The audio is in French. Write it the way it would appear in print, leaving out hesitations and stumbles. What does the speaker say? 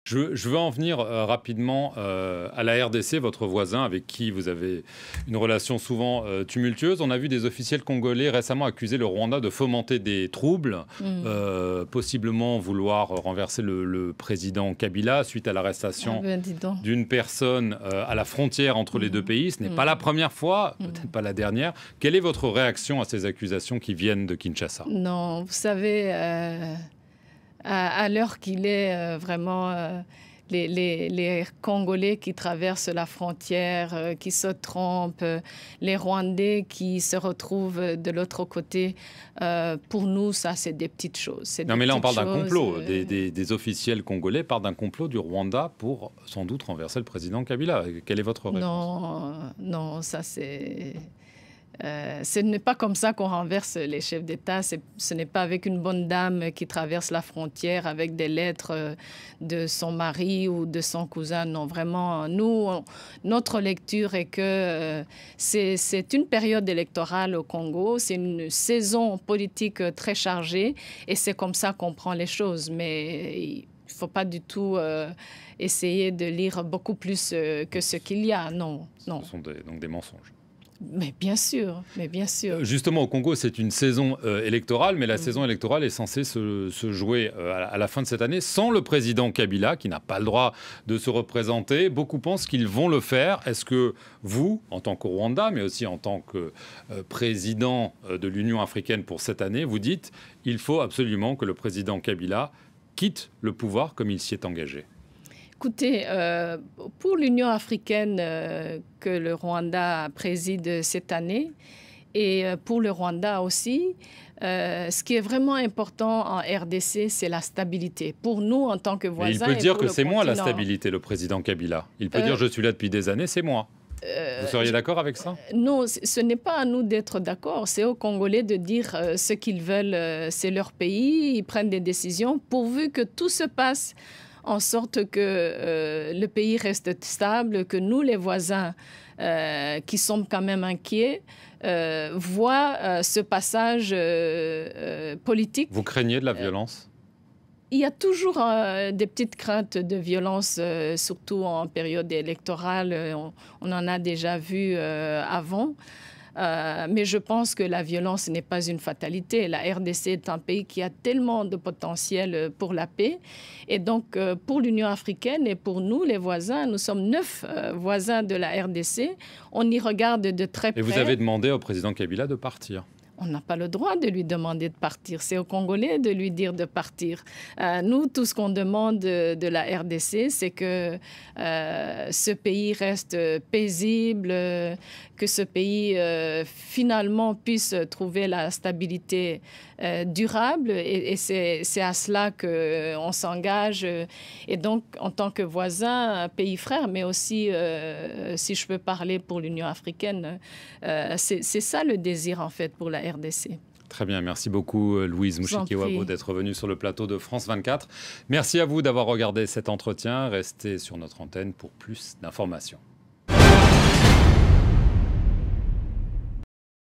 Je veux en venir rapidement à la RDC, votre voisin avec qui vous avez une relation souvent tumultueuse. On a vu des officiels congolais récemment accuser le Rwanda de fomenter des troubles, possiblement vouloir renverser le président Kabila suite à l'arrestation d'une personne à la frontière entre les deux pays. Ce n'est pas la première fois, peut-être pas la dernière. Quelle est votre réaction à ces accusations qui viennent de Kinshasa? Non, vous savez, à l'heure qu'il est, vraiment, les Congolais qui traversent la frontière, qui se trompent, les Rwandais qui se retrouvent de l'autre côté, pour nous, ça, c'est des petites choses. Non, mais là, on parle d'un complot. Des officiels congolais parlent d'un complot du Rwanda pour, sans doute, renverser le président Kabila. Quelle est votre réponse? Non, ça, c'est... ce n'est pas comme ça qu'on renverse les chefs d'État. Ce n'est pas avec une bonne dame qui traverse la frontière avec des lettres de son mari ou de son cousin. Non, vraiment, nous, notre lecture est que c'est une période électorale au Congo. C'est une saison politique très chargée et c'est comme ça qu'on prend les choses. Mais il ne faut pas du tout essayer de lire beaucoup plus que ce qu'il y a. Non. Ce sont donc des mensonges. Mais bien sûr, Justement, au Congo, c'est une saison électorale, mais la saison électorale est censée se jouer à la fin de cette année sans le président Kabila, qui n'a pas le droit de se représenter. Beaucoup pensent qu'ils vont le faire. Est-ce que vous, en tant que Rwanda, mais aussi en tant que président de l'Union africaine pour cette année, vous dites qu'il faut absolument que le président Kabila quitte le pouvoir comme il s'y est engagé? Écoutez, pour l'Union africaine que le Rwanda préside cette année, et pour le Rwanda aussi, ce qui est vraiment important en RDC, c'est la stabilité. Pour nous, en tant que voisins... Mais il peut dire que c'est moi la stabilité, le président Kabila. Il peut dire « je suis là depuis des années, c'est moi ». Vous seriez d'accord avec ça? Non, ce n'est pas à nous d'être d'accord. C'est aux Congolais de dire ce qu'ils veulent. C'est leur pays, ils prennent des décisions pourvu que tout se passe en sorte que le pays reste stable, que nous, les voisins, qui sommes quand même inquiets, voient ce passage politique. Vous craignez de la violence? Il y a toujours des petites craintes de violence, surtout en période électorale. On en a déjà vu avant. Mais je pense que la violence n'est pas une fatalité. La RDC est un pays qui a tellement de potentiel pour la paix. Et donc, pour l'Union africaine et pour nous, les voisins, nous sommes 9 voisins de la RDC. On y regarde de très près. Et vous avez demandé au président Kabila de partir? On n'a pas le droit de lui demander de partir. C'est aux Congolais de lui dire de partir. Nous, tout ce qu'on demande de la RDC, c'est que ce pays reste paisible, que ce pays finalement puisse trouver la stabilité durable. Et c'est à cela qu'on s'engage. Et donc, en tant que voisin, pays frère, mais aussi, si je peux parler pour l'Union africaine, c'est ça le désir, en fait, pour la RDC. Très bien, merci beaucoup Louise Mushikiwabo d'être venue sur le plateau de France 24. Merci à vous d'avoir regardé cet entretien. Restez sur notre antenne pour plus d'informations.